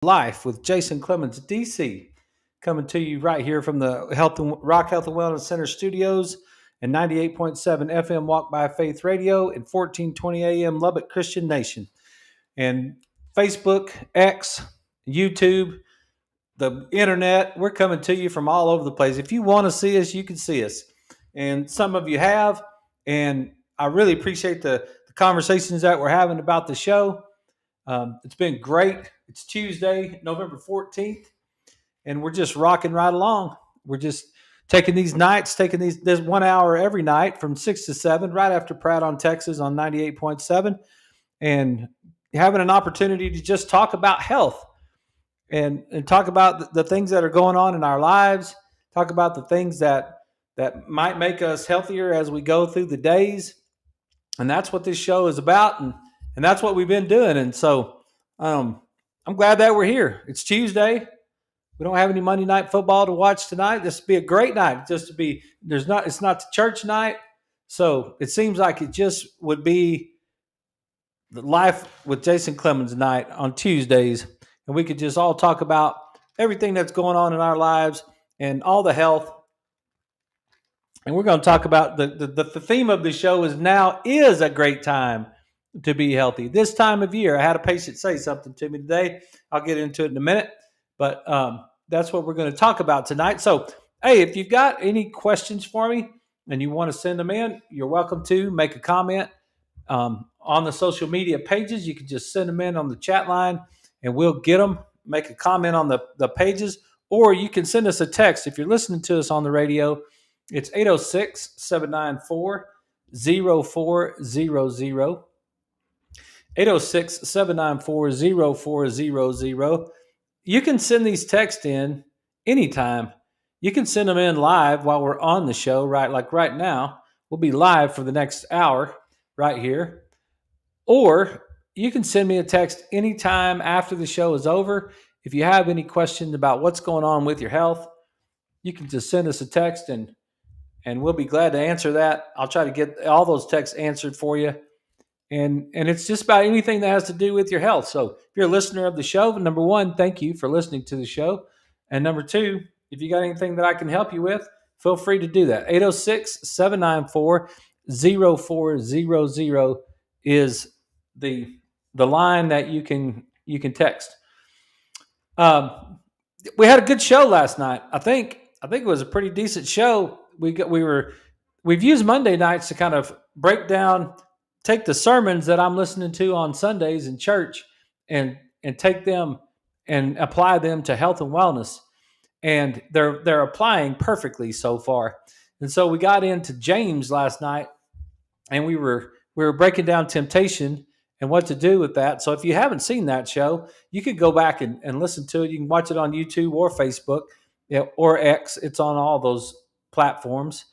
Life with Jason Clemmons, DC, coming to you right here from the Rock Health and Wellness Center studios and 98.7 FM Walk by Faith Radio and 1420 AM Lubbock Christian Nation. And Facebook, X, YouTube, the internet, we're coming to you from all over the place. If you want to see us, you can see us. And some of you have. And I really appreciate the conversations that we're having about the show. It's been great. It's Tuesday, November 14th, and we're just rocking right along. We're just taking this 1 hour every night from 6 to 7, right after Pratt on Texas on 98.7, and having an opportunity to just talk about health and talk about the things that are going on in our lives, talk about the things that might make us healthier as we go through the days. And that's what this show is about. And that's what we've been doing. And so I'm glad that we're here. It's Tuesday. We don't have any Monday night football to watch tonight. This would be a great night just to be, it's not the church night. So it seems like it just would be the Life with Jason Clemmons night on Tuesdays. And we could just all talk about everything that's going on in our lives and all the health. And we're going to talk about the theme of the show is now is a great time to be healthy. This time of year, I had a patient say something to me today. I'll get into it in a minute, but that's what we're going to talk about tonight. So, hey, if you've got any questions for me and you want to send them in, you're welcome to make a comment on the social media pages. You can just send them in on the chat line and we'll get them, make a comment on the pages, or you can send us a text. If you're listening to us on the radio, it's 806-794-0400. 806-794-0400. You can send these texts in anytime. You can send them in live while we're on the show, right? Like right now, we'll be live for the next hour right here. Or you can send me a text anytime after the show is over. If you have any questions about what's going on with your health, you can just send us a text and we'll be glad to answer that. I'll try to get all those texts answered for you. And it's just about anything that has to do with your health. So if you're a listener of the show, number one, thank you for listening to the show. And number two, if you got anything that I can help you with, feel free to do that. 806-794-0400 is the line that you can text. We had a good show last night. I think it was a pretty decent show. We've used Monday nights to kind of break down, take the sermons that I'm listening to on Sundays in church and take them and apply them to health and wellness. And they're applying perfectly so far. And so we got into James last night and we were breaking down temptation and what to do with that. So if you haven't seen that show, you could go back and listen to it. You can watch it on YouTube or Facebook or X. It's on all those platforms.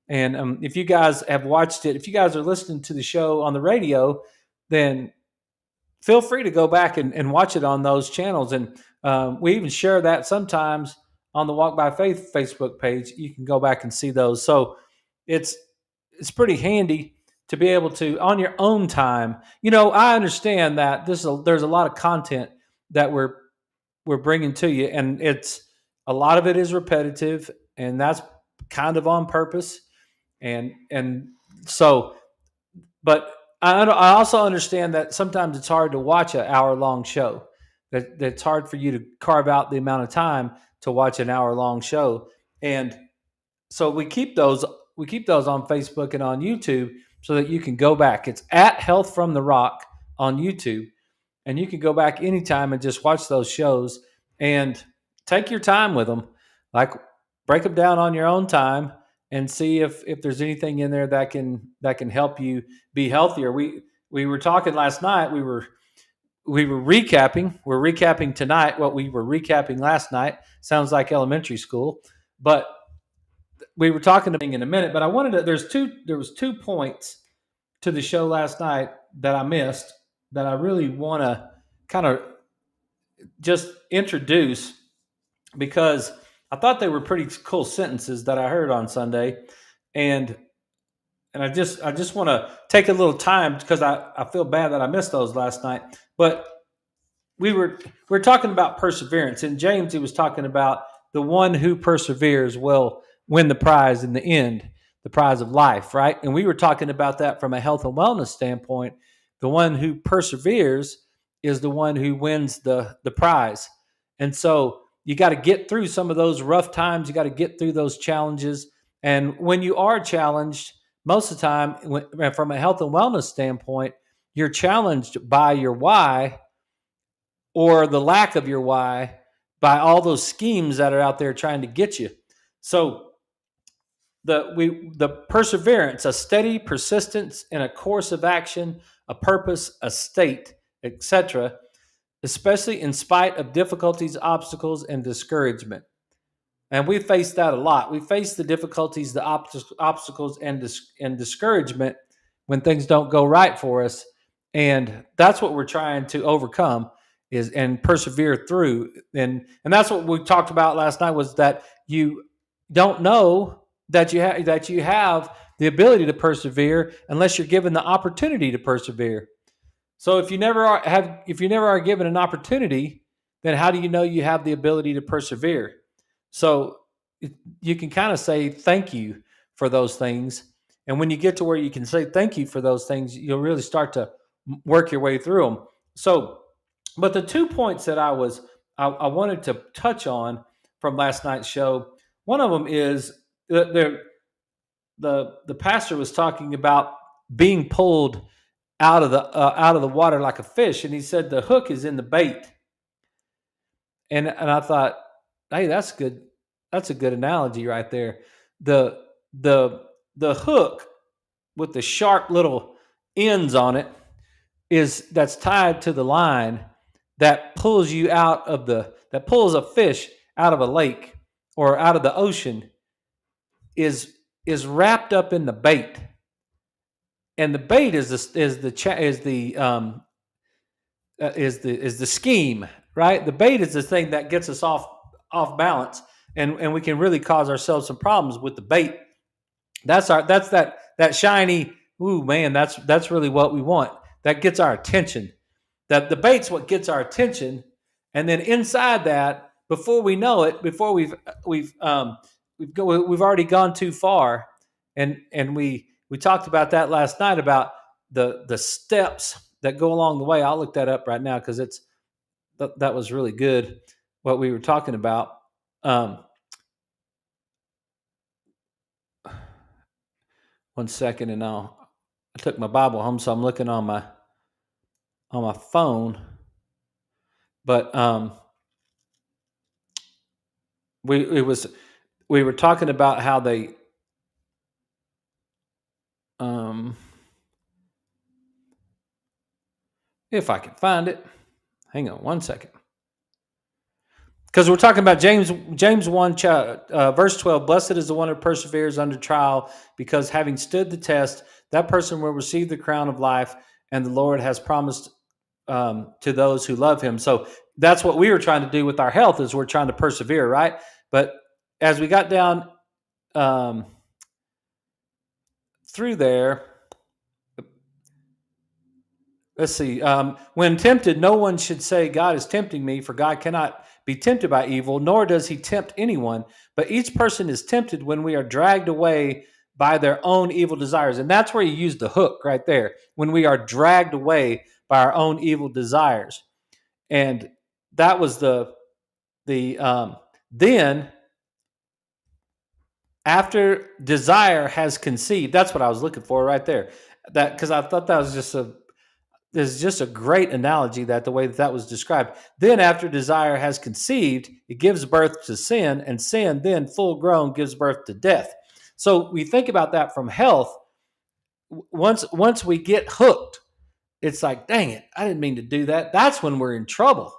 And if you guys have watched it, if you guys are listening to the show on the radio, then feel free to go back and watch it on those channels. And we even share that sometimes on the Walk by Faith Facebook page. You can go back and see those. So it's pretty handy to be able to, on your own time. I understand that there's a lot of content that we're bringing to you, and a lot of it is repetitive, and that's kind of on purpose. And so, but I also understand that sometimes it's hard to watch an hour-long show. That it's hard for you to carve out the amount of time to watch an hour-long show, and so we keep those on Facebook and on YouTube so that you can go back. It's at Health from the Rock on YouTube, and you can go back anytime and just watch those shows and take your time with them. Like, break them down on your own time and see if there's anything in there that can help you be healthier. We were talking last night. We were recapping. We're recapping tonight what we were recapping last night. Sounds like elementary school, but we were talking in a minute. But I wanted to. There was 2 points to the show last night that I missed that I really want to kind of just introduce, because I thought they were pretty cool sentences that I heard on Sunday, and I just want to take a little time because I feel bad that I missed those last night. But we're talking about perseverance. In James, he was talking about the one who perseveres will win the prize in the end, the prize of life, right? And we were talking about that from a health and wellness standpoint. The one who perseveres is the one who wins the prize. And so you got to get through some of those rough times. You got to get through those challenges. And when you are challenged, most of the time, from a health and wellness standpoint, you're challenged by your why or the lack of your why by all those schemes that are out there trying to get you. So the perseverance, a steady persistence in a course of action, a purpose, a state, etc., especially in spite of difficulties, obstacles, and discouragement. And we face that a lot. We face the difficulties, the obstacles, and discouragement when things don't go right for us. And that's what we're trying to overcome is and persevere through. And that's what we talked about last night was that you don't know that you have the ability to persevere unless you're given the opportunity to persevere. So if you never are given an opportunity, then how do you know you have the ability to persevere? So you can kind of say thank you for those things. And when you get to where you can say thank you for those things, you'll really start to work your way through them. So, but the 2 points that I wanted to touch on from last night's show, one of them is the pastor was talking about being pulled out of the water like a fish, and he said the hook is in the bait. And I thought, hey, that's good. That's a good analogy right there. The the the hook with the sharp little ends on it is that's tied to the line that pulls you out of that pulls a fish out of a lake or out of the ocean is wrapped up in the bait, and the bait is the scheme, right? The bait is the thing that gets us off balance, and we can really cause ourselves some problems with the bait. That's that shiny. Ooh, man, that's really what we want. That gets our attention. That the bait's what gets our attention, and then inside that, before we know it, before we've already gone too far, and we talked about that last night about the steps that go along the way. I'll look that up right now because that was really good what we were talking about. One second, and I took my Bible home, so I'm looking on my phone. But we were talking about how they if I can find it. Hang on one second. Because we're talking about James 1, verse 12. Blessed is the one who perseveres under trial, because having stood the test, that person will receive the crown of life, and the Lord has promised to those who love him. So that's what we were trying to do with our health, is we're trying to persevere, right? But as we got down through there, let's see. When tempted, no one should say, God is tempting me, for God cannot be tempted by evil, nor does he tempt anyone. But each person is tempted when we are dragged away by their own evil desires. And that's where you use the hook right there, when we are dragged away by our own evil desires. And that was then after desire has conceived, that's what I was looking for right there. That because I thought that was just a great analogy, that the way that was described. Then after desire has conceived, it gives birth to sin, and sin then full grown gives birth to death. So we think about that from health. Once we get hooked, it's like, dang it, I didn't mean to do that. That's when we're in trouble,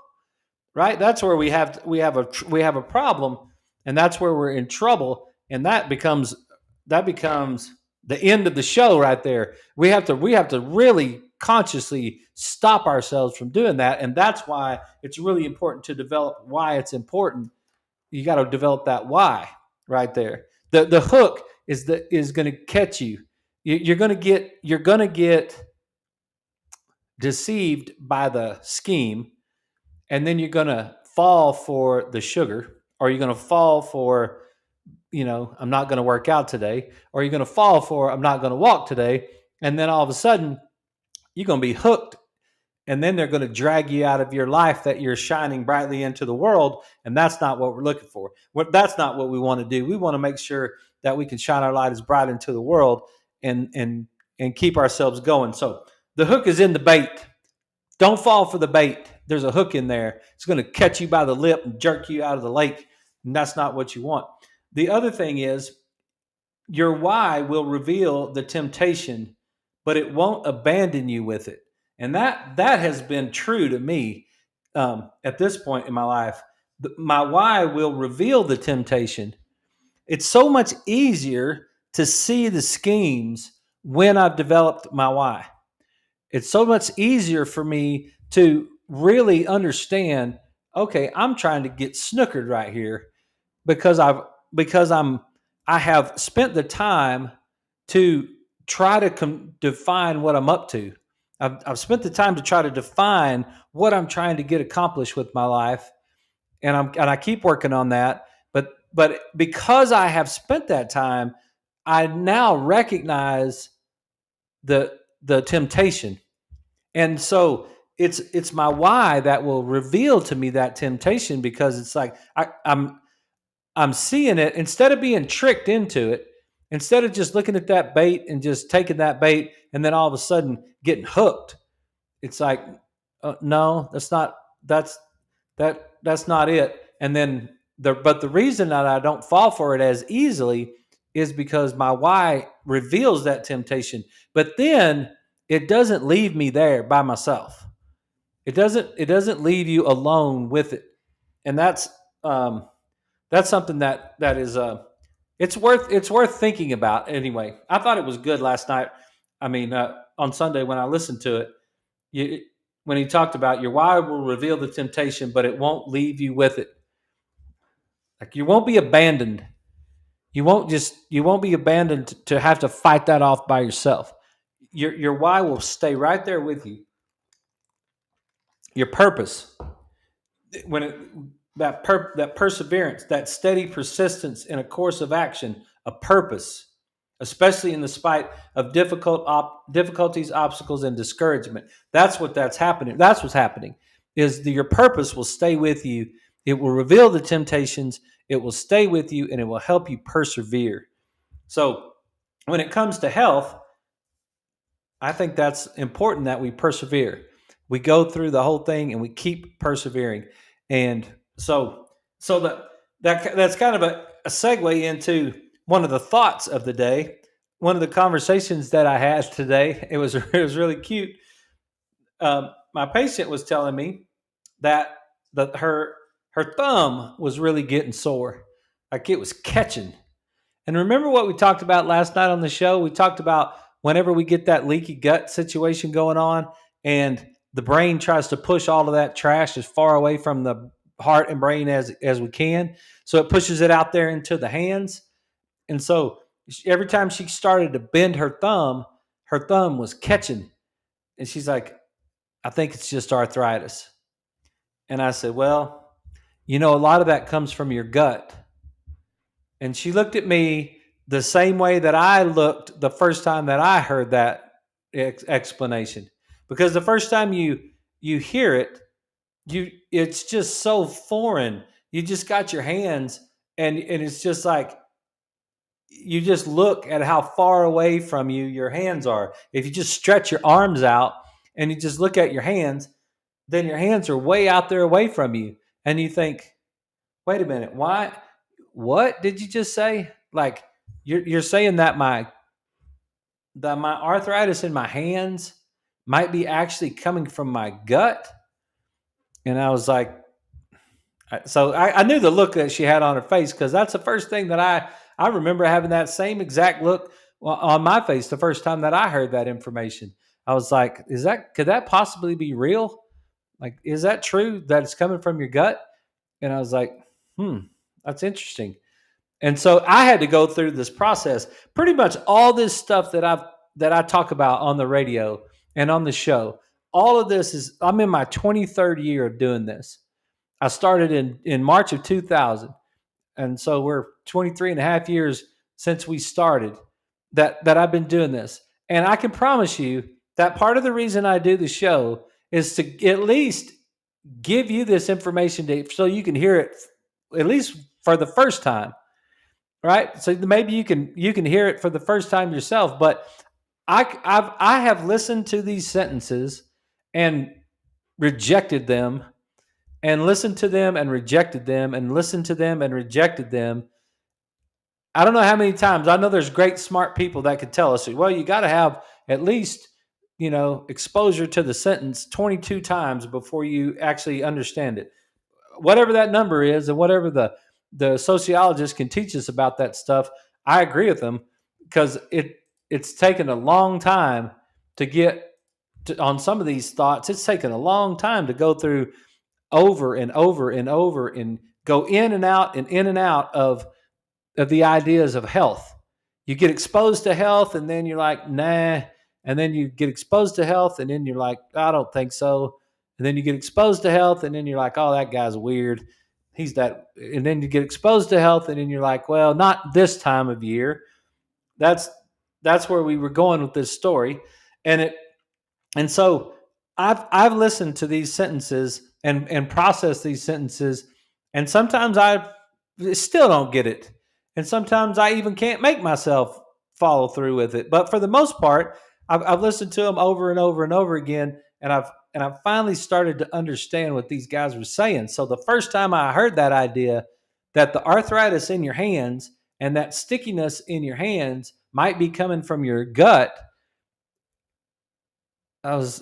right? That's where we have a problem, and that's where we're in trouble, and that becomes the end of the show right there. We have to really consciously stop ourselves from doing that, and that's why it's really important to develop why it's important. You got to develop that why right there. The hook is going to catch you. You're going to get deceived by the scheme, and then you're going to fall for the sugar, or you're going to fall for, I'm not going to work out today, or you're going to fall for, I'm not going to walk today. And then all of a sudden, you're going to be hooked. And then they're going to drag you out of your life that you're shining brightly into the world. And that's not what we're looking for. That's not what we want to do. We want to make sure that we can shine our light as bright into the world and keep ourselves going. So the hook is in the bait. Don't fall for the bait. There's a hook in there. It's going to catch you by the lip and jerk you out of the lake. And that's not what you want. The other thing is, your why will reveal the temptation, but it won't abandon you with it. And that has been true to me at this point in my life. My why will reveal the temptation. It's so much easier to see the schemes when I've developed my why. It's so much easier for me to really understand, okay, I'm trying to get snookered right here because I have spent the time to try to define what I'm up to. I've spent the time to try to define what I'm trying to get accomplished with my life, and I keep working on that. But because I have spent that time, I now recognize the temptation, and so it's my why that will reveal to me that temptation, because it's like I'm seeing it instead of being tricked into it. Instead of just looking at that bait and just taking that bait and then all of a sudden getting hooked, it's like, no, that's not it. And then but the reason that I don't fall for it as easily is because my why reveals that temptation. But then it doesn't leave me there by myself. It doesn't leave you alone with it, and that's something that is it's worth thinking about. Anyway, I thought it was good last night. I mean, on Sunday when I listened to it, when he talked about your why will reveal the temptation, but it won't leave you with it. Like, you won't be abandoned. You won't be abandoned to have to fight that off by yourself. Your why will stay right there with you. Your purpose, when it that perseverance, that steady persistence in a course of action, a purpose, especially in the spite of difficulties, obstacles, and discouragement. That's happening. That's what's happening. Your purpose will stay with you. It will reveal the temptations. It will stay with you, and it will help you persevere. So, when it comes to health, I think that's important that we persevere. We go through the whole thing and we keep persevering. And so that's kind of a segue into one of the thoughts of the day. One of the conversations that I had today, it was really cute. My patient was telling me that her thumb was really getting sore, like it was catching. And remember what we talked about last night on the show? We talked about whenever we get that leaky gut situation going on, and the brain tries to push all of that trash as far away from the heart and brain as we can. So it pushes it out there into the hands. And so every time she started to bend her thumb was catching. And she's like, I think it's just arthritis. And I said, well, a lot of that comes from your gut. And she looked at me the same way that I looked the first time that I heard that explanation. Because the first time you hear it, it's just so foreign. You just got your hands, and it's just like, you just look at how far away from you your hands are. If you just stretch your arms out and you just look at your hands, then your hands are way out there away from you. And you think, wait a minute, why? What did you just say? Like, you're saying that my arthritis in my hands might be actually coming from my gut? And I was like, so I knew the look that she had on her face, because that's the first thing that I remember having that same exact look on my face the first time that I heard that information. I was like, could that possibly be real? Like, is that true that it's coming from your gut? And I was like, that's interesting. And so I had to go through this process. Pretty much all this stuff that I talk about on the radio and on the show, all of this is, I'm in my 23rd year of doing this. I started in March of 2000. And so we're 23 and a half years since we started that I've been doing this. And I can promise you that part of the reason I do the show is to at least give you this information so you can hear it at least for the first time, right? So maybe you can hear it for the first time yourself. But I have listened to these sentences and rejected them, and listened to them and rejected them, and listened to them and rejected them. I don't know how many times. I know there's great smart people that could tell us, well, you got to have at least, exposure to the sentence 22 times before you actually understand it. Whatever that number is, and whatever the sociologist can teach us about that stuff, I agree with them, because it's taken a long time to get on some of these thoughts. It's taken a long time to go through over and over and over, and go in and out and in and out of the ideas of health. You get exposed to health, and then you're like, nah. And then you get exposed to health, and then you're like, I don't think so. And then you get exposed to health, and then you're like, oh, that guy's weird. He's that. And then you get exposed to health, and then you're like, well, not this time of year. That's where we were going with this story. And so I've listened to these sentences and processed these sentences, and sometimes I still don't get it. And sometimes I even can't make myself follow through with it. But for the most part, I've listened to them over and over and over again, and I've finally started to understand what these guys were saying. So the first time I heard that idea that the arthritis in your hands and that stickiness in your hands might be coming from your gut,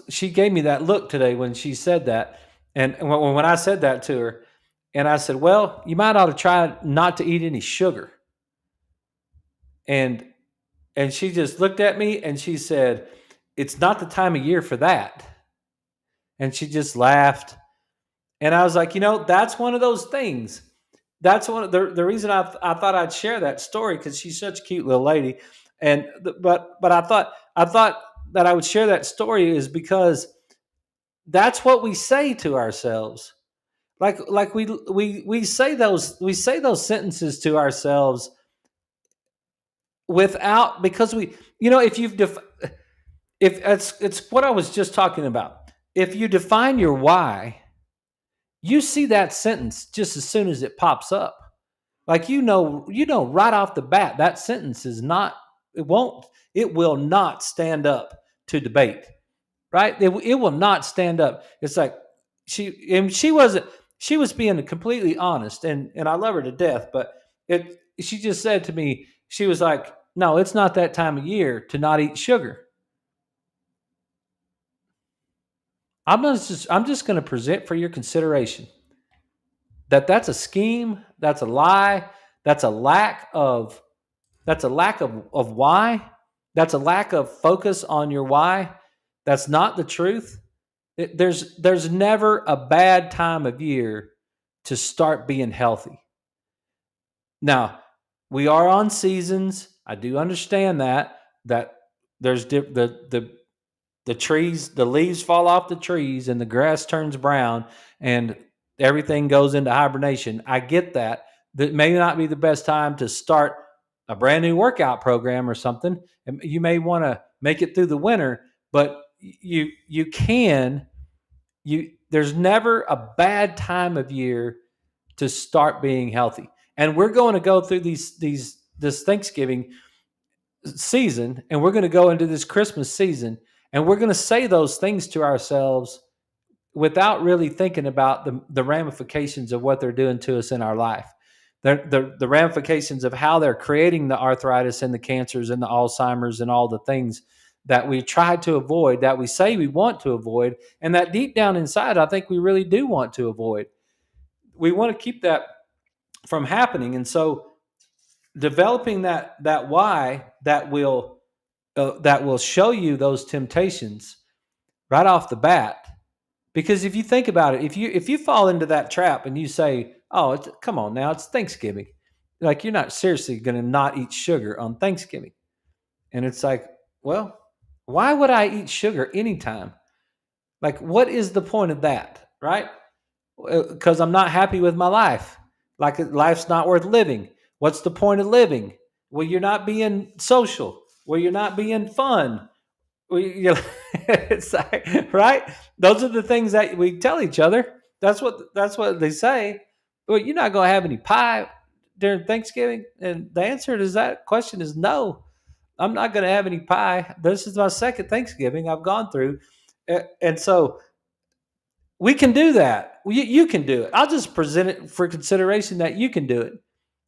she gave me that look today when she said that. And when I said that to her, and I said, well, you might ought to try not to eat any sugar. And she just looked at me and she said, it's not the time of year for that. And she just laughed. And I was like, that's one of those things. That's one of the reason I thought I'd share that story, because she's such a cute little lady. But I thought that I would share that story is because that's what we say to ourselves. Like we say those sentences to ourselves without, because if it's what I was just talking about. If you define your why, you see that sentence just as soon as it pops up. Like, right off the bat, that sentence it will not stand up to debate, right? It will not stand up. It's like she was being completely honest, and I love her to death, but she just said to me, she was like, no, it's not that time of year to not eat sugar. I'm just going to present for your consideration that's a scheme, that's a lie, that's a lack of why, that's a lack of focus on your why. That's not the truth. There's never a bad time of year to start being healthy. Now, we are on seasons. I do understand that there's the trees, the leaves fall off the trees and the grass turns brown and everything goes into hibernation. I get that. That may not be the best time to start a brand new workout program or something. And you may want to make it through the winter, but there's never a bad time of year to start being healthy. And we're going to go through this Thanksgiving season, and we're going to go into this Christmas season, and we're going to say those things to ourselves without really thinking about the ramifications of what they're doing to us in our life. The ramifications of how they're creating the arthritis and the cancers and the Alzheimer's and all the things that we try to avoid, that we say we want to avoid, and that deep down inside, I think we really do want to avoid. We want to keep that from happening. And so developing that why that will show you those temptations right off the bat. Because if you think about it, if you fall into that trap and you say, oh, come on now, it's Thanksgiving. Like, you're not seriously going to not eat sugar on Thanksgiving. And it's like, well, why would I eat sugar anytime? Like, what is the point of that, right? Because I'm not happy with my life. Like, life's not worth living. What's the point of living? Well, you're not being social. Well, you're not being fun. Well, it's like, right? Those are the things that we tell each other. That's what they say. Well, you're not going to have any pie during Thanksgiving, and the answer to that question is no. I'm not going to have any pie. This is my second Thanksgiving I've gone through, and so we can do that. You can do it. I'll just present it for consideration that you can do it.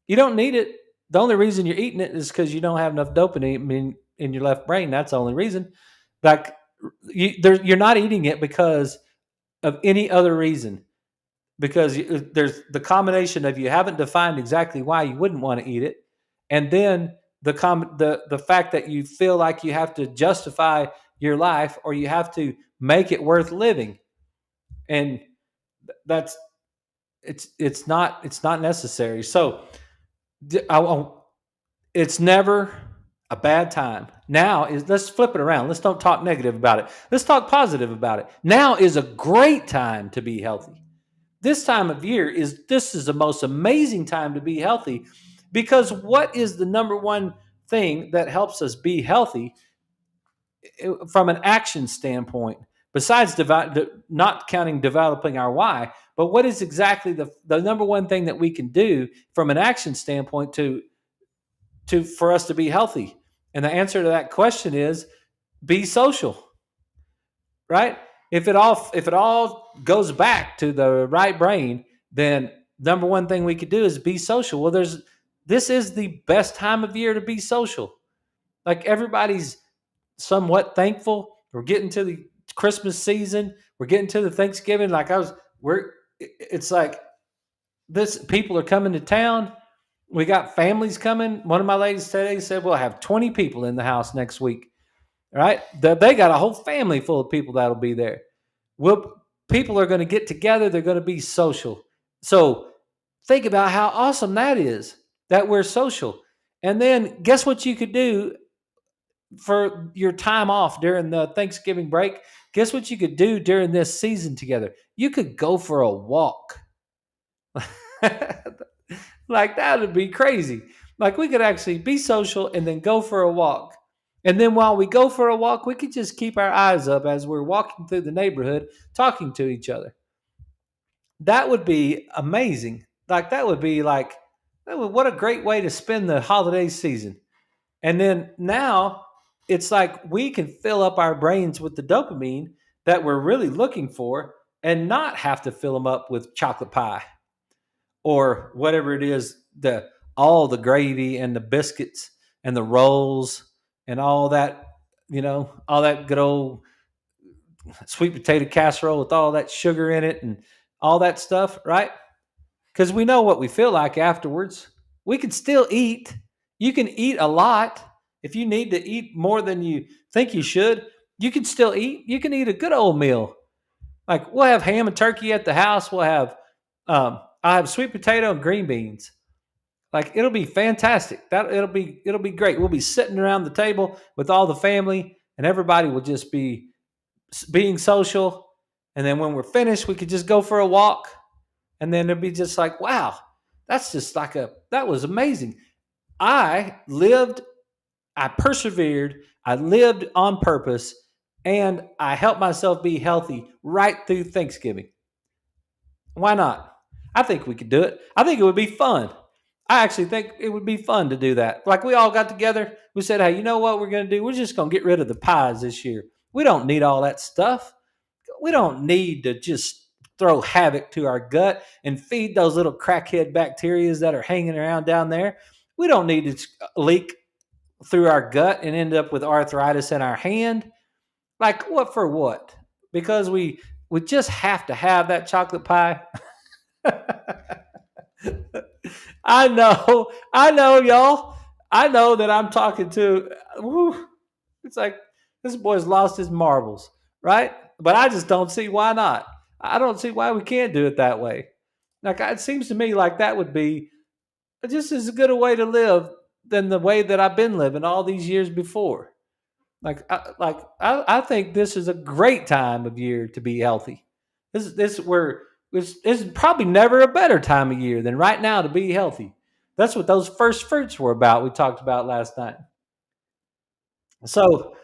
You don't need it. The only reason you're eating it is because you don't have enough dopamine in your left brain. That's the only reason. Like, you're not eating it because of any other reason. Because there's the combination of you haven't defined exactly why you wouldn't want to eat it, and then the fact that you feel like you have to justify your life or you have to make it worth living, and that's it's not necessary. So it's never a bad time. Now is let's flip it around. Let's don't talk negative about it. Let's talk positive about it. Now is a great time to be healthy. This time of year is the most amazing time to be healthy, because what is the number one thing that helps us be healthy from an action standpoint, besides not counting developing our why? But what is exactly the number one thing that we can do from an action standpoint to for us to be healthy? And the answer to that question is be social, right? If it all goes back to the right brain, then number one thing we could do is be social. Well, this is the best time of year to be social. Like, everybody's somewhat thankful. We're getting to the Christmas season. We're getting to the Thanksgiving. It's like this. People are coming to town. We got families coming. One of my ladies today said we'll have 20 people in the house next week. Right? They got a whole family full of people that'll be there. Well, people are going to get together. They're going to be social. So think about how awesome that is, that we're social. And then guess what you could do for your time off during the Thanksgiving break? Guess what you could do during this season together? You could go for a walk. Like, that would be crazy. Like, we could actually be social and then go for a walk. And then while we go for a walk, we could just keep our eyes up as we're walking through the neighborhood, talking to each other. That would be amazing. Like, that would be like, what a great way to spend the holiday season. And then now it's like we can fill up our brains with the dopamine that we're really looking for, and not have to fill them up with chocolate pie or whatever it is, all the gravy and the biscuits and the rolls and all that, all that good old sweet potato casserole with all that sugar in it and all that stuff, right? Because we know what we feel like afterwards. We can still eat. You can eat a lot. If you need to eat more than you think you should, you can still eat. You can eat a good old meal. Like, we'll have ham and turkey at the house. I'll have sweet potato and green beans. Like, it'll be fantastic. It'll be great. We'll be sitting around the table with all the family, and everybody will just be being social. And then when we're finished, we could just go for a walk, and then it'd be just like, wow, that was amazing. I lived, I persevered, I lived on purpose, and I helped myself be healthy right through Thanksgiving. Why not? I think we could do it. I think it would be fun. I actually think it would be fun to do that. Like, we all got together. We said, hey, you know what we're going to do? We're just going to get rid of the pies this year. We don't need all that stuff. We don't need to just throw havoc to our gut and feed those little crackhead bacteria that are hanging around down there. We don't need to leak through our gut and end up with arthritis in our hand. Like, what for what? Because we just have to have that chocolate pie. I know, y'all. I know that I'm talking to. Whew, it's like this boy's lost his marbles, right? But I just don't see why not. I don't see why we can't do it that way. Like, it seems to me like that would be just as good a way to live than the way that I've been living all these years before. I think this is a great time of year to be healthy. This is probably never a better time of year than right now to be healthy. That's what those first fruits were about. We talked about last night. So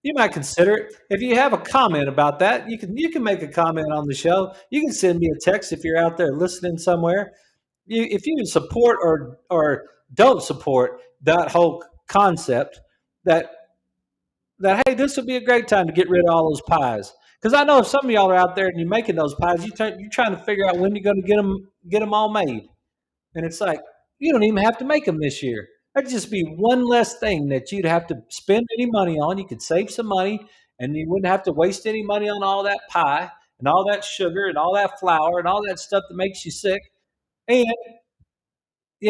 you might consider it. If you have a comment about that, you can make a comment on the show. You can send me a text if you're out there listening somewhere. If you support or don't support that whole concept, that that hey, this would be a great time to get rid of all those pies. Because I know if some of y'all are out there and you're making those pies, you're trying to figure out when you're going to get them all made, and it's like you don't even have to make them this year. That'd just be one less thing that you'd have to spend any money on. You could save some money, and you wouldn't have to waste any money on all that pie and all that sugar and all that flour and all that stuff that makes you sick. And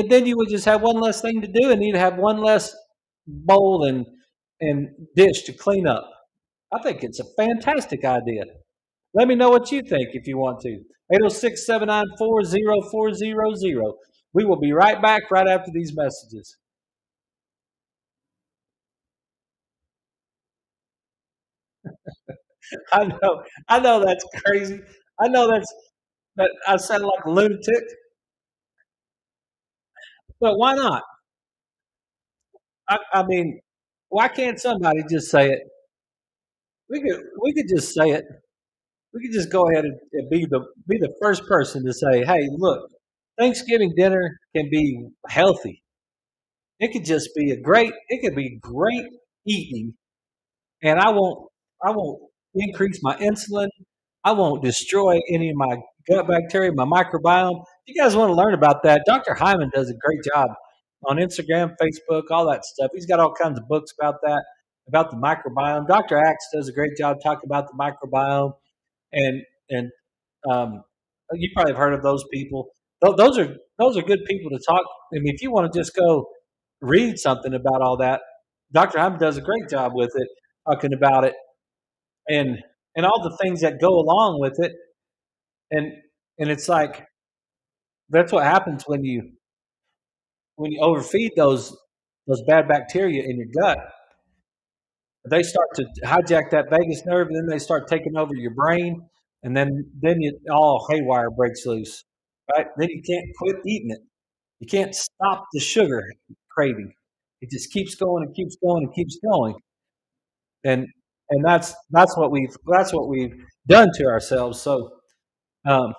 then you would just have one less thing to do, and you'd have one less bowl and dish to clean up. I think it's a fantastic idea. Let me know what you think if you want to. 806-794-0400. We will be right back right after these messages. I know that's crazy. I know that I sound like a lunatic, but why not? I mean, why can't somebody just say it? We could just say it. We could just go ahead and be the first person to say, "Hey, look, Thanksgiving dinner can be healthy. It could be great eating, and I won't increase my insulin. I won't destroy any of my gut bacteria, my microbiome. If you guys want to learn about that, Dr. Hyman does a great job on Instagram, Facebook, all that stuff. He's got all kinds of books about that, about the microbiome. Dr. Axe does a great job talking about the microbiome, and um, you probably have heard of those people. Those are good people to talk. I mean, if you want to just go read something about all that, Dr. Hyman does a great job with it, talking about it and and all the things that go along with it. And and it's like that's what happens when you overfeed those bad bacteria in your gut. They start to hijack that vagus nerve, and then they start taking over your brain, and then all haywire breaks loose. Right? Then you can't quit eating it. You can't stop the sugar craving. It just keeps going and keeps going and keeps going. And that's what we've done to ourselves. So um,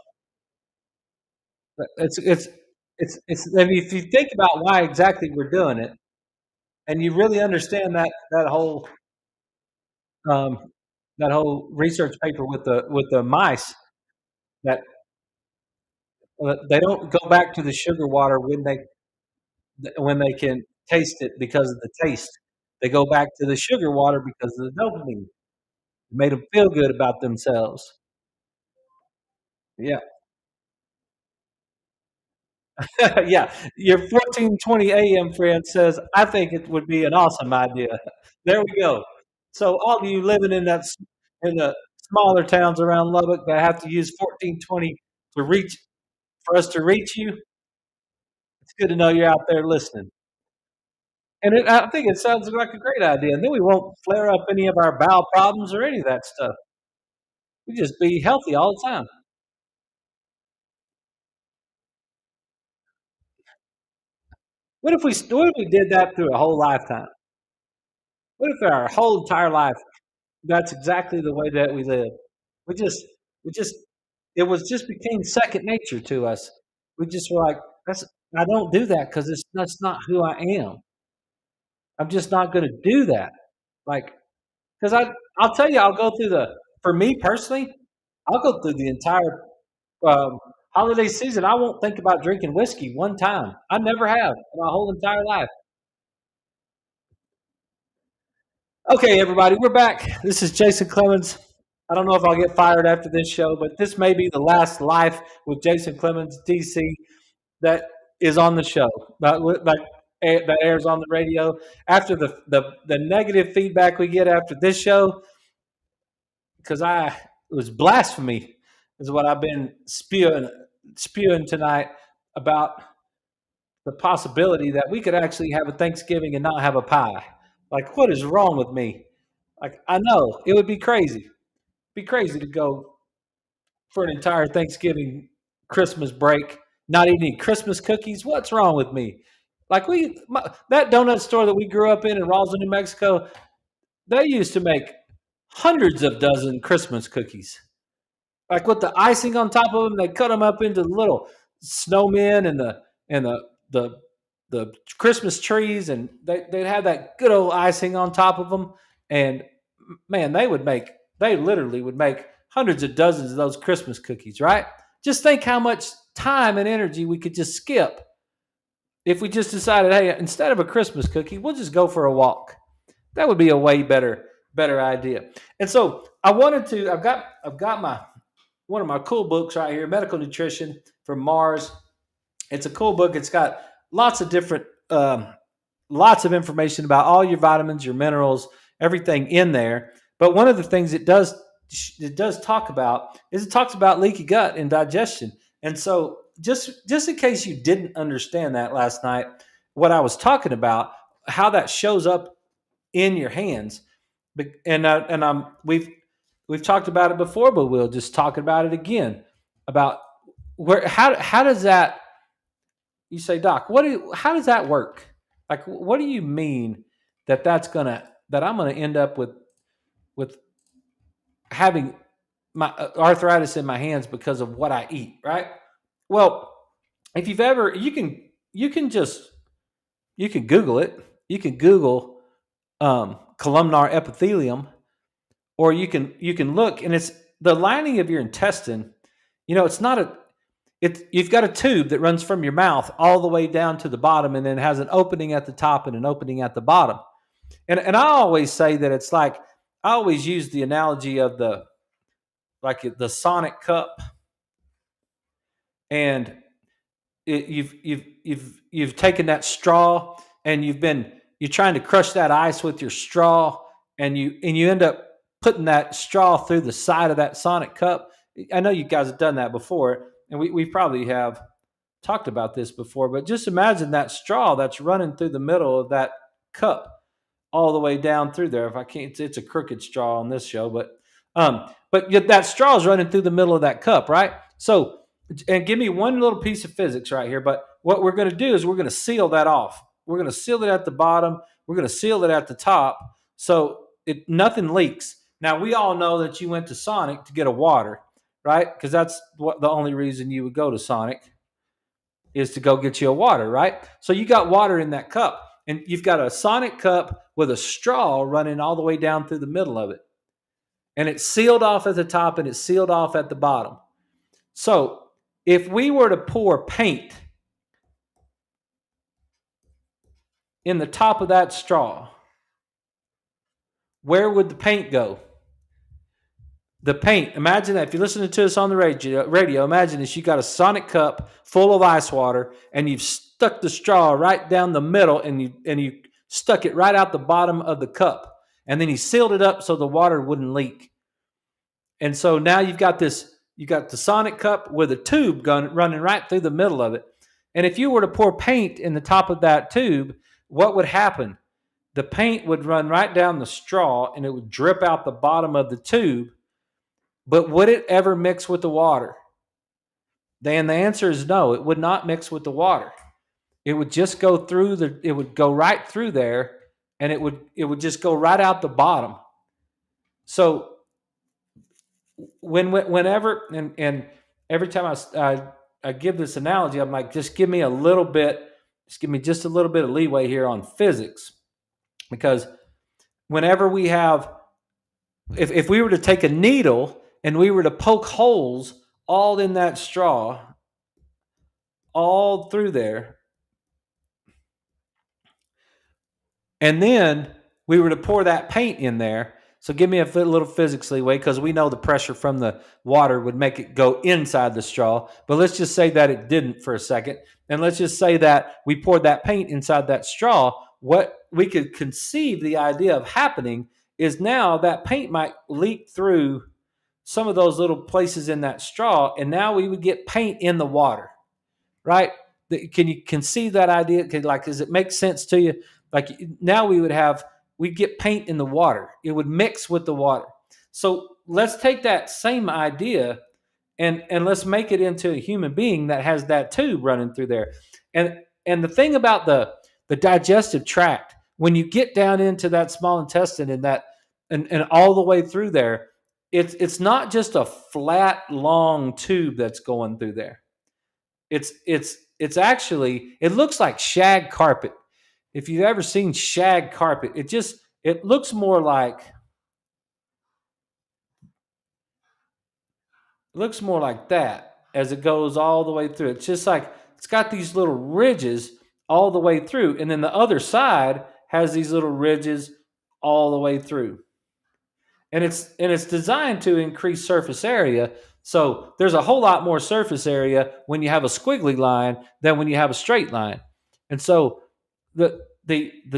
it's if you think about why exactly we're doing it, and you really understand um, that whole research paper with the mice that they don't go back to the sugar water when they can taste it because of the taste. They go back to the sugar water because of the dopamine. It made them feel good about themselves. Yeah, yeah. Your 1420 AM friend says, "I think it would be an awesome idea." There we go. So all of you living in the smaller towns around Lubbock that have to use 1420 to reach for us to reach you, it's good to know you're out there listening. And I think it sounds like a great idea. And then we won't flare up any of our bowel problems or any of that stuff. We just be healthy all the time. What if we did that through a whole lifetime? What if our whole entire life that's exactly the way that we live? We just we just it was just became second nature to us. We just were like, I don't do that because that's not who I am. I'm just not going to do that. Like, because I'll tell you, I'll go through for me personally, I'll go through the entire um, holiday season. I won't think about drinking whiskey one time. I never have in my whole entire life. Okay, everybody, we're back. This is Jason Clemmons. I don't know if I'll get fired after this show, but this may be the last life with Jason Clemmons, DC, that is on the show, that airs on the radio. After the negative feedback we get after this show, because it was blasphemy, is what I've been spewing tonight about the possibility that we could actually have a Thanksgiving and not have a pie. Like, what is wrong with me? Like, I know it would be crazy to go for an entire Thanksgiving, Christmas break, not eating any Christmas cookies. What's wrong with me? Like that donut store that we grew up in Roswell, New Mexico, they used to make hundreds of dozen Christmas cookies. Like with the icing on top of them, they cut them up into little snowmen and the the Christmas trees, and they'd have that good old icing on top of them. And man, they literally would make hundreds of dozens of those Christmas cookies, right? Just think how much time and energy we could just skip if we just decided, hey, instead of a Christmas cookie, we'll just go for a walk. That would be a way better idea. And so I wanted to. I've got my one of my cool books right here, Medical Nutrition from Mars. It's a cool book. It's got lots of different, lots of information about all your vitamins, your minerals, everything in there. But one of the things it does talk about is it talks about leaky gut and digestion. And so just in case you didn't understand that last night, what I was talking about, how that shows up in your hands, and we've talked about it before, but we'll just talk about it again about how does that, you say, Doc, how does that work? Like, what do you mean that I'm gonna end up with having my arthritis in my hands because of what I eat, right? Well, if you've ever, you can Google it. You can Google columnar epithelium, or you can look, and it's the lining of your intestine. It's not a you've got a tube that runs from your mouth all the way down to the bottom, and then has an opening at the top and an opening at the bottom. And I always say that it's like, I always use the analogy of the Sonic cup, and you've taken that straw, and you're trying to crush that ice with your straw, and you end up putting that straw through the side of that Sonic cup. I know you guys have done that before, and we probably have talked about this before, but just imagine that straw that's running through the middle of that cup all the way down through there. If I can't, it's a crooked straw on this show, but yet that straw is running through the middle of that cup, right? So, and give me one little piece of physics right here. But what we're going to do is we're going to seal that off. We're going to seal it at the bottom. We're going to seal it at the top, so nothing leaks. Now, we all know that you went to Sonic to get a water, right? Because that's the only reason you would go to Sonic, is to go get you a water, right? So you got water in that cup, and you've got a Sonic cup with a straw running all the way down through the middle of it. And it's sealed off at the top and it's sealed off at the bottom. So if we were to pour paint in the top of that straw, where would the paint go? The paint, imagine that if you're listening to us on the radio, imagine this: you got a Sonic cup full of ice water, and you've stuck the straw right down the middle, and you stuck it right out the bottom of the cup, and then you sealed it up so the water wouldn't leak. And so now you got the Sonic cup with a tube running right through the middle of it. And if you were to pour paint in the top of that tube, what would happen? The paint would run right down the straw, and it would drip out the bottom of the tube. But would it ever mix with the water? Then the answer is no. It would not mix with the water. It would just go through it would go right through there, and it would just go right out the bottom. So whenever and every time I give this analogy, I'm like, just give me just a little bit of leeway here on physics, because whenever we have, if we were to take a needle and we were to poke holes all in that straw, all through there, and then we were to pour that paint in there. So give me a little physics leeway, because we know the pressure from the water would make it go inside the straw. But let's just say that it didn't for a second. And let's just say that we poured that paint inside that straw. What we could conceive the idea of happening is now that paint might leak through some of those little places in that straw, and now we would get paint in the water, right? Can you conceive that idea? Does it make sense to you? Like, now we would have we get paint in the water. It would mix with the water. So let's take that same idea and let's make it into a human being that has that tube running through there. And the thing about the digestive tract, when you get down into that small intestine and that and all the way through there, it's not just a flat long tube that's going through there. It's actually, it looks like shag carpet. If you've ever seen shag carpet, it looks more like that as it goes all the way through. It's just like it's got these little ridges all the way through, and then the other side has these little ridges all the way through. And it's designed to increase surface area. So there's a whole lot more surface area when you have a squiggly line than when you have a straight line. And so the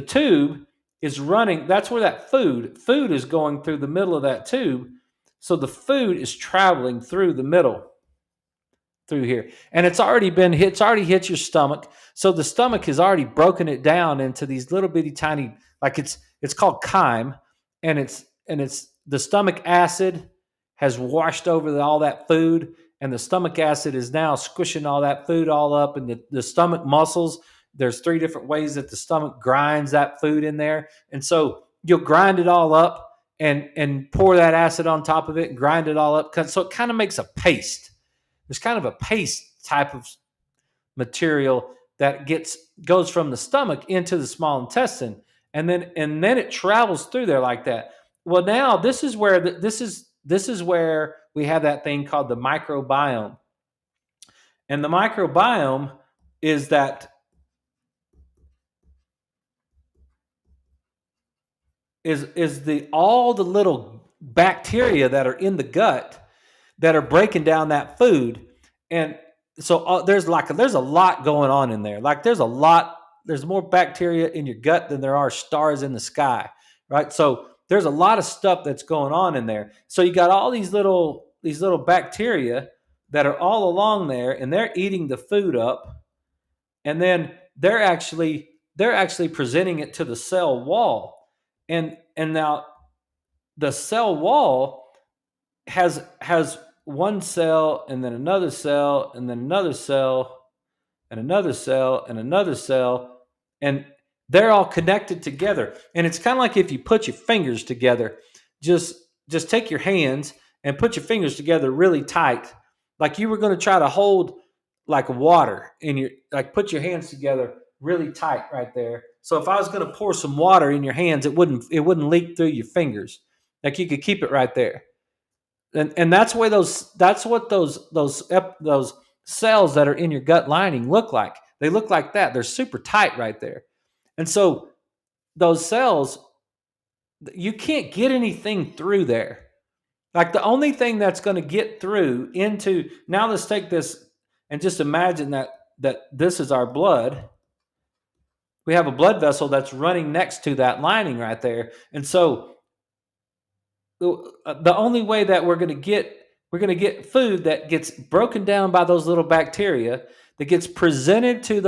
tube is running. That's where that food is going through the middle of that tube. So the food is traveling through the middle through here, and it's already hit your stomach. So the stomach has already broken it down into these little bitty tiny, like it's called chyme, and it's the stomach acid has washed over all that food, and the stomach acid is now squishing all that food all up, and the stomach muscles. There's 3 different ways that the stomach grinds that food in there, and so you'll grind it all up and pour that acid on top of it and grind it all up. So it kind of makes a paste. There's kind of a paste type of material that goes from the stomach into the small intestine, and then it travels through there like that. Well, now this is where we have that thing called the microbiome, and the microbiome is that all the little bacteria that are in the gut that are breaking down that food. And so there's a lot going on in there. Like there's more bacteria in your gut than there are stars in the sky, right? So there's a lot of stuff that's going on in there. So you got all these little bacteria that are all along there, and they're eating the food up, and then they're actually presenting it to the cell wall. And now the cell wall has one cell, and then another cell, and then another cell, and another cell, and another cell, and they're all connected together. And it's kind of like if you put your fingers together, just take your hands and put your fingers together really tight, like you were going to try to hold like water in your, like put your hands together really tight right there. So if I was going to pour some water in your hands, it wouldn't leak through your fingers. Like you could keep it right there. And that's what those cells that are in your gut lining look like. They look like that. They're super tight right there. And so those cells, you can't get anything through there. Like the only thing that's going to get through into, now let's take this and just imagine that this is our blood. We have a blood vessel that's running next to that lining right there. And so the only way that we're going to get food that gets broken down by those little bacteria, that gets presented to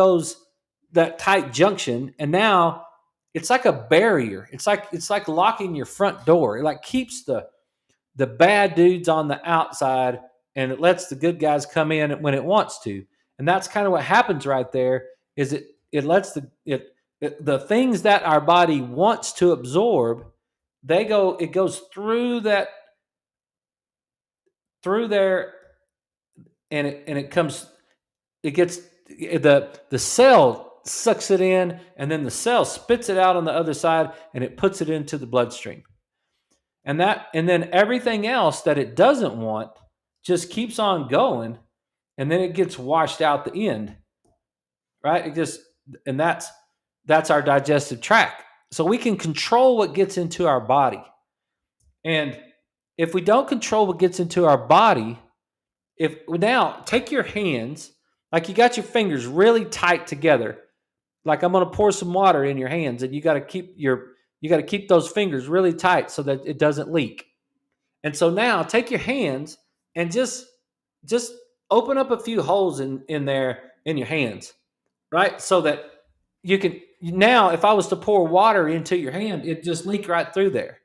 that tight junction, and now it's like a barrier. It's like locking your front door. It like keeps the bad dudes on the outside, and it lets the good guys come in when it wants to. And that's kind of what happens right there. Is it lets the things that our body wants to absorb, it goes through there, and it comes, it gets, the cell sucks it in, and then the cell spits it out on the other side, and it puts it into the bloodstream. And then everything else that it doesn't want just keeps on going, and then it gets washed out the end. Right? And that's our digestive tract. So we can control what gets into our body. And if we don't control what gets into our body, now take your hands, like you got your fingers really tight together, like I'm going to pour some water in your hands, and you got to keep those fingers really tight so that it doesn't leak. And so now take your hands and just open up a few holes in there in your hands, right? So that you can, now if I was to pour water into your hand, it just leak right through there.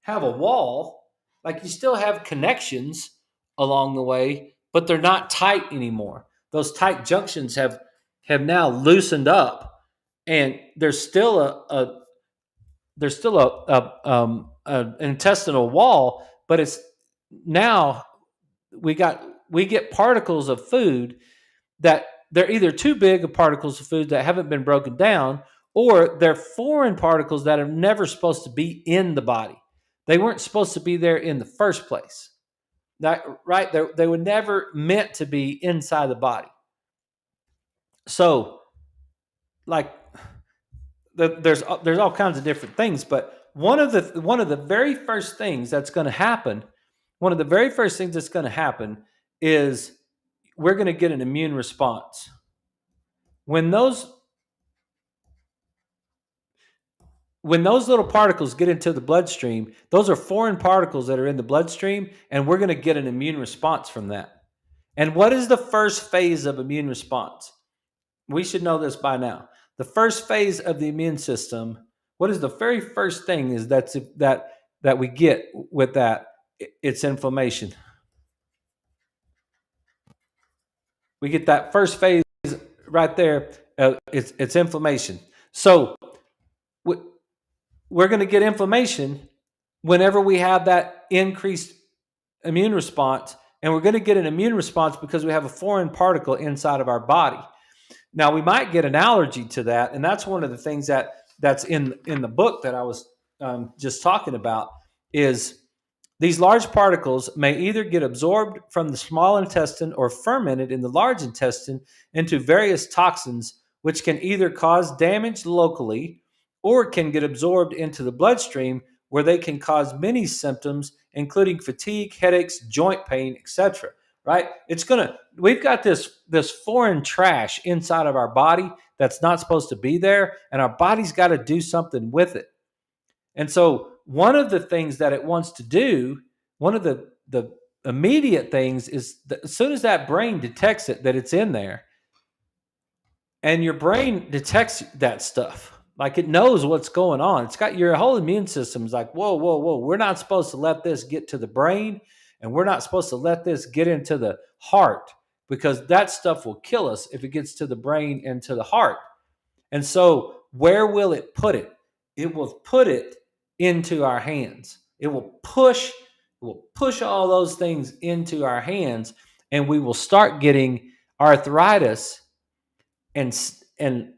Have a wall, like you still have connections along the way, but they're not tight anymore. Those tight junctions have now loosened up, and there's still an intestinal wall, but it's now we get particles of food that they're either too big of particles of food that haven't been broken down, or they're foreign particles that are never supposed to be in the body. They weren't supposed to be there in the first place. That, right? They were never meant to be inside the body. So, like, there's all kinds of different things, but one of the very first things that's going to happen, one of the very first things that's going to happen is we're going to get an immune response. When those little particles get into the bloodstream, those are foreign particles that are in the bloodstream, and we're going to get an immune response from that. And what is the first phase of immune response? We should know this by now. The first phase of the immune system, what is the very first thing is that we get with that? It's inflammation. We get that first phase right there. It's inflammation. So we're going to get inflammation whenever we have that increased immune response, and we're going to get an immune response because we have a foreign particle inside of our body. Now, we might get an allergy to that, and that's one of the things that's in the book that I was just talking about, is these large particles may either get absorbed from the small intestine or fermented in the large intestine into various toxins, which can either cause damage locally or can get absorbed into the bloodstream, where they can cause many symptoms, including fatigue, headaches, joint pain, etc. Right? We've got this foreign trash inside of our body that's not supposed to be there, and our body's got to do something with it. And so one of the things that it wants to do, one of the immediate things is that as soon as that brain detects it, that it's in there, and your brain detects that stuff, like it knows what's going on. It's got your whole immune system's like, whoa, whoa, whoa. We're not supposed to let this get to the brain, and we're not supposed to let this get into the heart, because that stuff will kill us if it gets to the brain and to the heart. And so where will it put it? It will put it into our hands. It will push all those things into our hands, and we will start getting arthritis and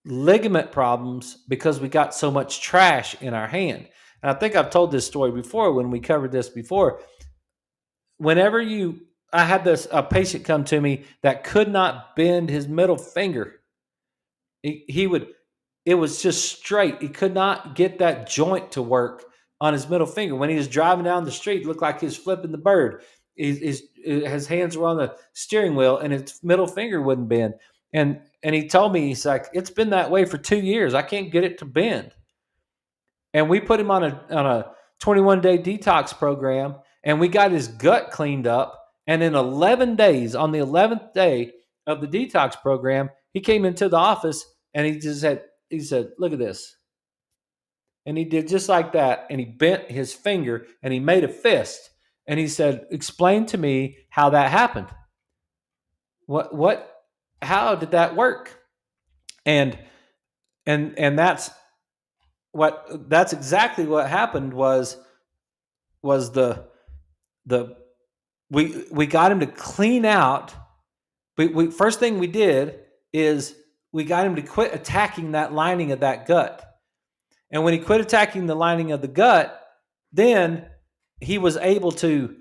ligament problems because we got so much trash in our hand. And I think I've told this story before when we covered this before. I had a patient come to me that could not bend his middle finger. It was just straight. He could not get that joint to work on his middle finger. When he was driving down the street, it looked like he was flipping the bird. His hands were on the steering wheel, and his middle finger wouldn't bend. And he told me, he's like, it's been that way for 2 years. I can't get it to bend. And we put him on a 21-day detox program, and we got his gut cleaned up. And in 11 days, on the 11th day of the detox program, he came into the office and he said, look at this. And he did just like that. And he bent his finger and he made a fist. And he said, explain to me how that happened. How did that work? And that's exactly what happened was we got him to clean out. We first thing we did is we got him to quit attacking that lining of that gut. And when he quit attacking the lining of the gut, then he was able to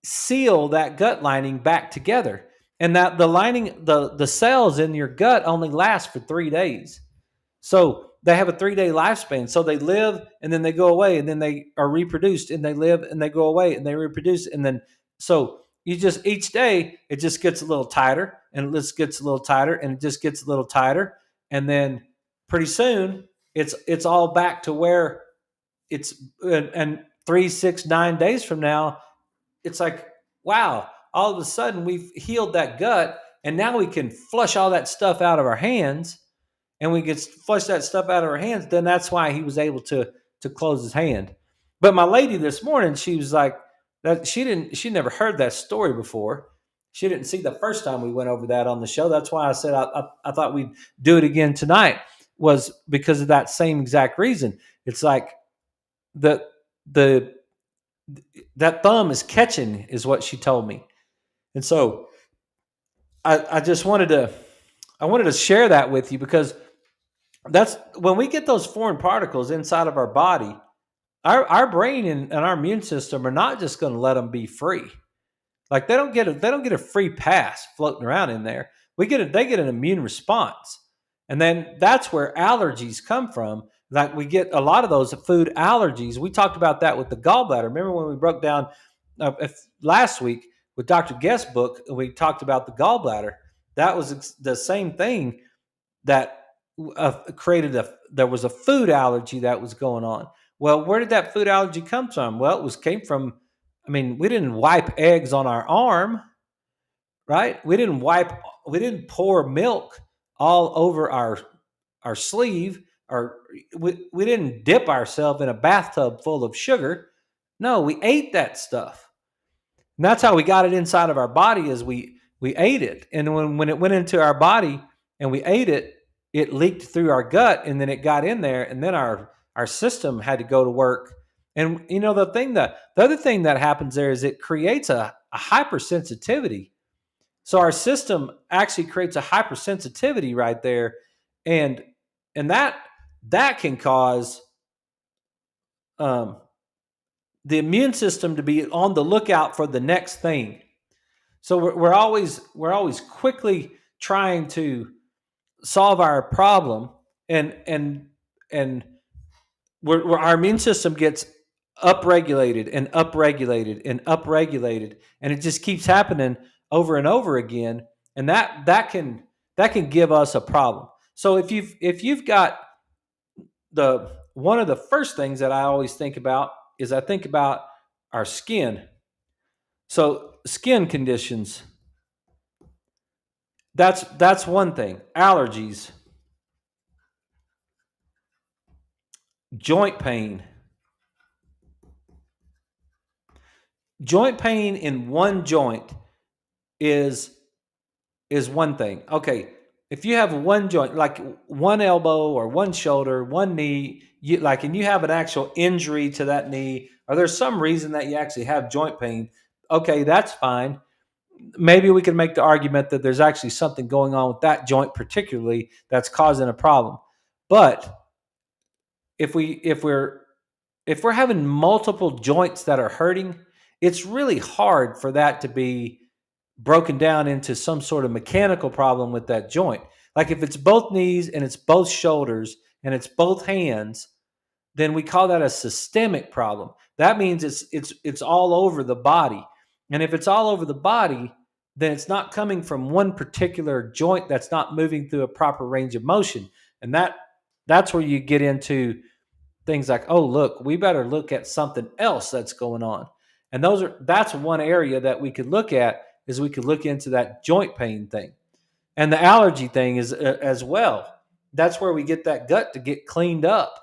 seal that gut lining back together. And that the lining, the cells in your gut only last for 3 days. So they have a 3-day lifespan. So they live and then they go away, and then they are reproduced, and they live and they go away and they reproduce. And then, so you just, each day it just gets a little tighter, and it just gets a little tighter, and it just gets a little tighter. And then pretty soon it's all back to where it's, and 3, 6, 9 days from now, it's like, wow, all of a sudden we've healed that gut. And now we can flush all that stuff out of our hands, and we get flush that stuff out of our hands. Then that's why he was able to close his hand. But my lady this morning, she was like that. She never heard that story before. She didn't see the first time we went over that on the show. That's why I said I thought we'd do it again tonight, was because of that same exact reason. It's like the the that thumb is catching, is what she told me. And so I just wanted to share that with you, because that's when we get those foreign particles inside of our body, our brain and our immune system are not just going to let them be free. Like they don't get a free pass floating around in there. They get an immune response. And then that's where allergies come from. Like we get a lot of those food allergies. We talked about that with the gallbladder. Remember when we broke down last week with Dr. Guest's book, we talked about the gallbladder. That was the same thing that there was a food allergy that was going on. Well, where did that food allergy come from? Well, came from, I mean, we didn't wipe eggs on our arm, right? We didn't pour milk all over our sleeve, or we didn't dip ourselves in a bathtub full of sugar. No, we ate that stuff. And that's how we got it inside of our body, is we ate it. And when it went into our body and we ate it, it leaked through our gut, and then it got in there, and then our system had to go to work. And the other thing that happens there is it creates a hypersensitivity. So our system actually creates a hypersensitivity right there, and that can cause the immune system to be on the lookout for the next thing. So we're always quickly trying to solve our problem, and our immune system gets upregulated and upregulated and upregulated, and it just keeps happening over and over again, and that can give us a problem. So if you've got one of the first things that I always think about is I think about our skin. So skin conditions, that's one thing. Allergies, joint pain. Joint pain in one joint is one thing. Okay, if you have one joint, like one elbow or one shoulder, one knee, and you have an actual injury to that knee, or there's some reason that you actually have joint pain, okay, that's fine. Maybe we can make the argument that there's actually something going on with that joint particularly that's causing a problem. But if we're having multiple joints that are hurting, it's really hard for that to be broken down into some sort of mechanical problem with that joint. Like if it's both knees and it's both shoulders and it's both hands, then we call that a systemic problem. That means it's all over the body. And if it's all over the body, then it's not coming from one particular joint that's not moving through a proper range of motion. And that's where you get into things like, oh, look, we better look at something else that's going on. And that's one area that we could look at, is we could look into that joint pain thing. And the allergy thing is as well. That's where we get that gut to get cleaned up.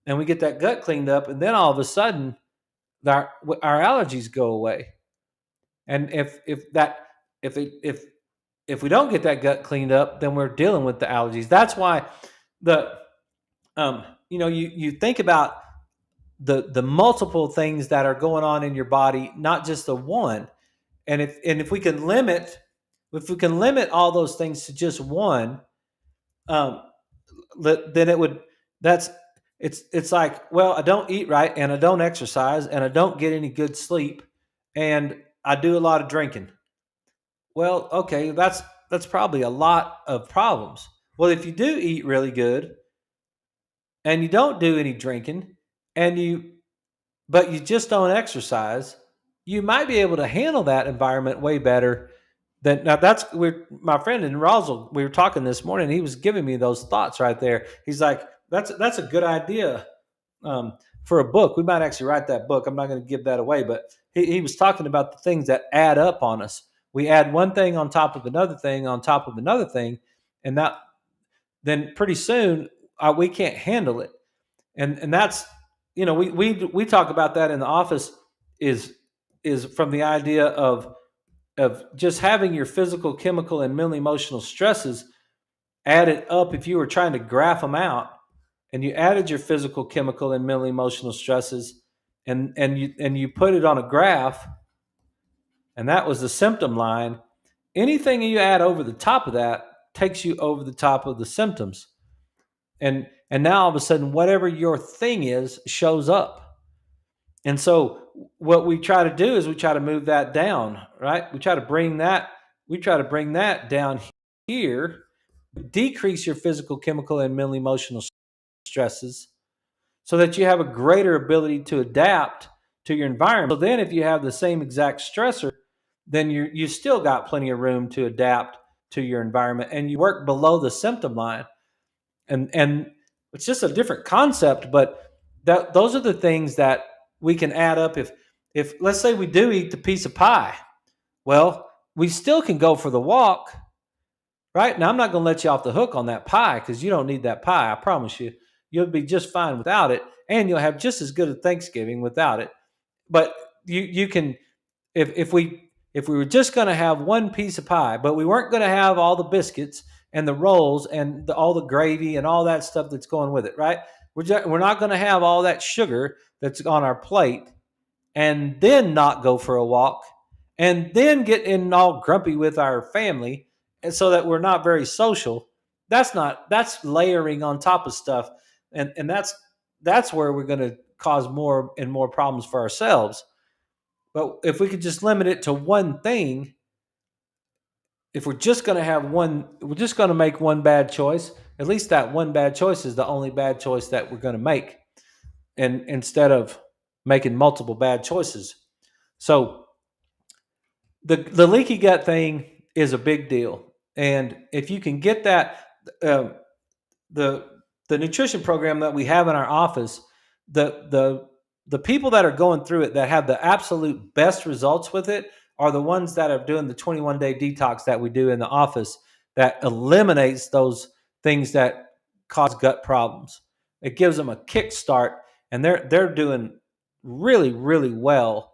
And we get that gut cleaned up, and then all of a sudden our allergies go away. And if we don't get that gut cleaned up, then we're dealing with the allergies. That's why you think about the multiple things that are going on in your body, not just the one. And if we can limit all those things to just one, then it's like, well, I don't eat right, and I don't exercise, and I don't get any good sleep, and I do a lot of drinking. Well, okay, that's probably a lot of problems. Well, if you do eat really good and you don't do any drinking, but you just don't exercise, you might be able to handle that environment way better than now. My friend in Roswell, we were talking this morning, he was giving me those thoughts right there. He's like, that's a good idea for a book. We might actually write that book. I'm not going to give that away, but he was talking about the things that add up on us we add one thing on top of another thing on top of another thing, and that then pretty soon we can't handle it. And that's, we talk about that in the office, is from the idea of just having your physical, chemical, and mental emotional stresses added up. If you were trying to graph them out, and you added your physical, chemical, and mental emotional stresses, and you put it on a graph, and that was the symptom line, anything you add over the top of that takes you over the top of the symptoms. And now all of a sudden, whatever your thing is shows up. And so what we try to do is we try to move that down, right? We try to bring that down here, decrease your physical, chemical, and mental emotional stresses, so that you have a greater ability to adapt to your environment. So then if you have the same exact stressor, then you still got plenty of room to adapt to your environment, and you work below the symptom line. And it's just a different concept, but those are the things that we can add up. If let's say we do eat the piece of pie, well, we still can go for the walk, right? Now I'm not going to let you off the hook on that pie, because you don't need that pie. I promise you, you'll be just fine without it, and you'll have just as good a Thanksgiving without it. But you can, if we were just going to have one piece of pie, but we weren't going to have all the biscuits and the rolls and all the gravy and all that stuff that's going with it, right? We're not going to have all that sugar that's on our plate, and then not go for a walk, and then get in all grumpy with our family, and so that we're not very social. That's layering on top of stuff, and that's where we're going to cause more and more problems for ourselves. But if we could just limit it to one thing, if we're just going to have one, we're just going to make one bad choice, at least that one bad choice is the only bad choice that we're going to make, and instead of making multiple bad choices. So the leaky gut thing is a big deal. And if you can get that, the nutrition program that we have in our office, the people that are going through it that have the absolute best results with it are the ones that are doing the 21-day detox that we do in the office, that eliminates those things that cause gut problems. It gives them a kickstart, and they're doing really, really well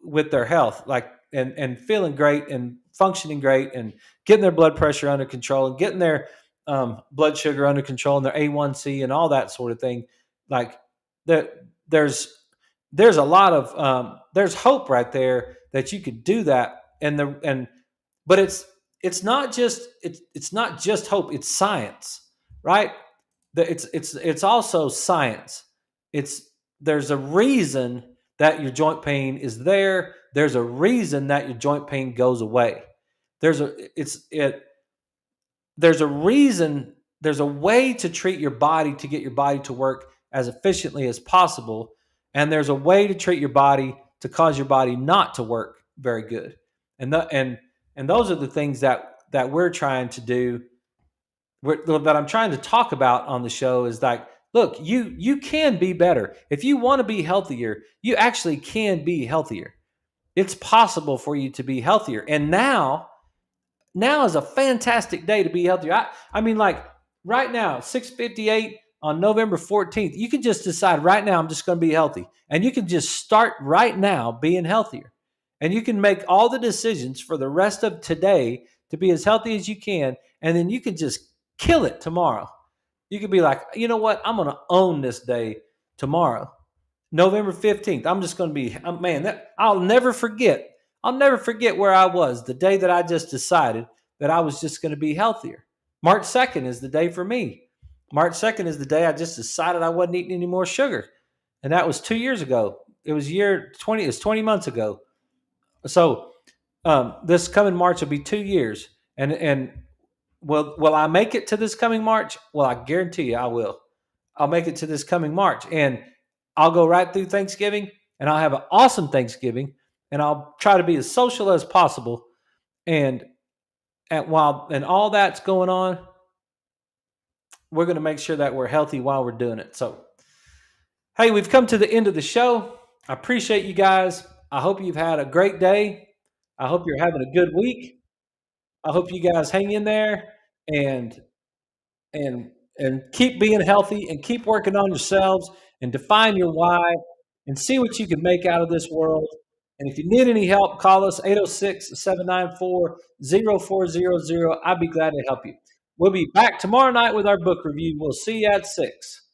with their health, like, and feeling great and functioning great and getting their blood pressure under control and getting their blood sugar under control and their A1C and all that sort of thing. Like, there's a lot of there's hope right there that you could do that. But it's not just hope, it's science, right? It's also science. There's a reason that your joint pain is there. There's a reason that your joint pain goes away. There's a reason. There's a way to treat your body to get your body to work as efficiently as possible, and there's a way to treat your body to cause your body not to work very good. And those are the things that we're trying to do. That I'm trying to talk about on the show is like, look, you can be better. If you want to be healthier, you actually can be healthier. It's possible for you to be healthier. And now is a fantastic day to be healthier. I mean, like right now, 6:58 on November 14th, you can just decide right now, I'm just going to be healthy. And you can just start right now being healthier. And you can make all the decisions for the rest of today to be as healthy as you can. And then you can just kill it tomorrow. You could be like, you know what? I'm going to own this day tomorrow. November 15th. I'm just going to be, man, I'll never forget. I'll never forget where I was the day that I just decided that I was just going to be healthier. March 2nd is the day for me. March 2nd is the day I just decided I wasn't eating any more sugar. And that was 2 years ago. It was 20 months ago. So this coming March will be 2 years. And will I make it to this coming March? Well, I guarantee you I will. I'll make it to this coming March. And I'll go right through Thanksgiving, and I'll have an awesome Thanksgiving, and I'll try to be as social as possible. And while all that's going on, we're going to make sure that we're healthy while we're doing it. So, hey, we've come to the end of the show. I appreciate you guys. I hope you've had a great day. I hope you're having a good week. I hope you guys hang in there and and and keep being healthy and keep working on yourselves and define your why and see what you can make out of this world. And if you need any help, call us 806-794-0400. I'd be glad to help you. We'll be back tomorrow night with our book review. We'll see you at 6.